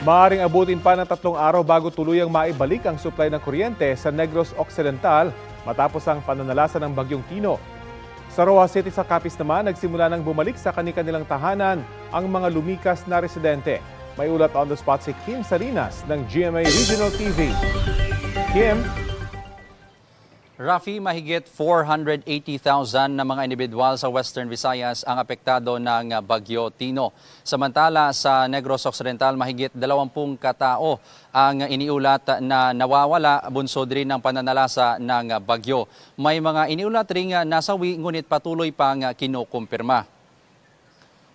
Maaaring abutin pa ng 3 araw bago tuluyang maibalik ang supply ng kuryente sa Negros Occidental matapos ang pananalasa ng Bagyong Tino. Sa Roa City sa Capiz naman, nagsimula nang bumalik sa kanilang tahanan ang mga lumikas na residente. May ulat on the spot si Kim Salinas ng GMA Regional TV. Kim? Rafi, mahigit 480,000 na mga individual sa Western Visayas ang apektado ng Bagyo Tino. Samantala sa Negros Occidental, mahigit 20 katao ang iniulat na nawawala bunsod rin ng pananalasa ng bagyo. May mga iniulat ring nasawi ngunit patuloy pang kinukumpirma.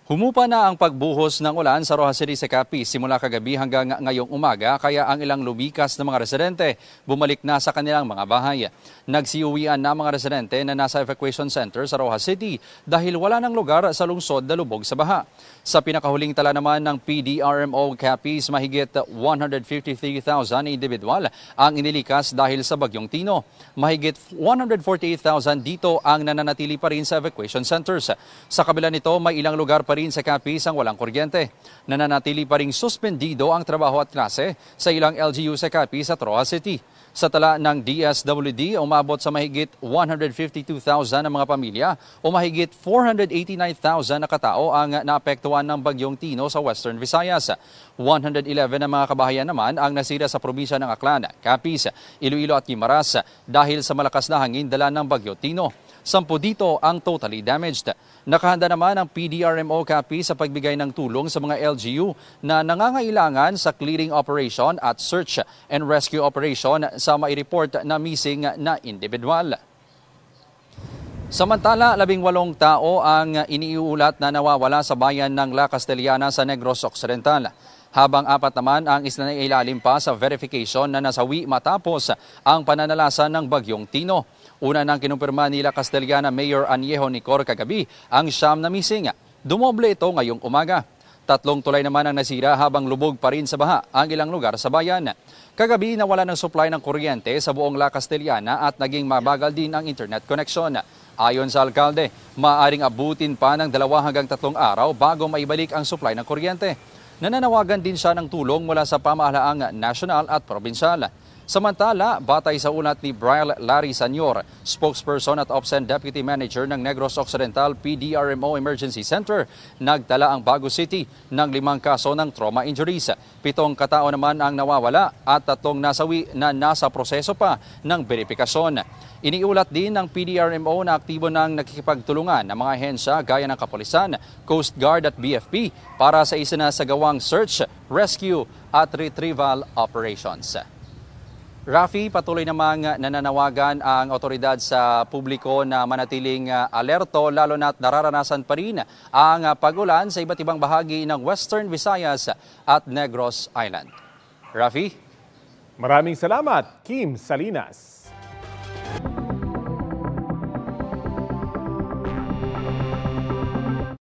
Humupa na ang pagbuhos ng ulan sa Roa City sa Capiz simula kagabi hanggang ngayong umaga kaya ang ilang lumikas na mga residente bumalik na sa kanilang mga bahay. Nagsiuwian na mga residente na nasa evacuation center sa Roa City dahil wala ng lugar sa lungsod na lubog sa baha. Sa pinakahuling tala naman ng PDRMO Capiz, mahigit 153,000 individual ang inilikas dahil sa Bagyong Tino. Mahigit 148,000 dito ang nananatili pa rin sa evacuation centers. Sa kabila nito, may ilang lugar pa rin sa Capiz ang walang kuryente. Nananatili pa rin suspendido ang trabaho at klase sa ilang LGU sa Capiz at Roa City. Sa tala ng DSWD, umabot sa mahigit 152,000 na mga pamilya o mahigit 489,000 na katao ang naapektuhan ng Bagyong Tino sa Western Visayas. 111 na mga kabahayan naman ang nasira sa probinsya ng Aklan, Capiz, Iloilo at Guimaras dahil sa malakas na hangin dala ng Bagyo Tino. 10 dito ang totally damaged. Nakahanda naman ang PDRMO Capiz sa pagbigay ng tulong sa mga LGU na nangangailangan sa clearing operation at search and rescue operation sa mai-report na missing na individual. Samantala, 18 tao ang iniuulat na nawawala sa bayan ng La Castellana sa Negros Occidental. Habang 4 naman ang isinailalim pa sa verification na nasawi matapos ang pananalasa ng Bagyong Tino. Una nang kinumpirma nila Castellana Mayor Añejo Nicor kagabi ang 9 na missing. Dumoble ito ngayong umaga. 3 tulay naman ang nasira habang lubog pa rin sa baha ang ilang lugar sa bayan. Kagabi nawala ng supply ng kuryente sa buong La Castellana at naging mabagal din ang internet connection. Ayon sa alkalde, maaaring abutin pa ng 2 hanggang 3 araw bago maibalik ang supply ng kuryente. Nananawagan din siya ng tulong mula sa pamahalaang nasyonal at probinsyal. Samantala, batay sa ulat ni Brian Larry Sanyor, spokesperson at OPSEN Deputy Manager ng Negros Occidental PDRMO Emergency Center, nagtala ang Bago City ng 5 kaso ng trauma injuries. 7 katao naman ang nawawala at 3 nasawi na nasa proseso pa ng verifikasyon. Iniulat din ng PDRMO na aktibo ng nakikipagtulungan ng mga ahensya gaya ng Kapulisan, Coast Guard at BFP para sa isinasagawang search, rescue at retrieval operations. Rafi, patuloy namang nananawagan ang otoridad sa publiko na manatiling alerto lalo na't nararanasan pa rin ang pag-ulan sa iba't ibang bahagi ng Western Visayas at Negros Island. Rafi? Maraming salamat, Kim Salinas.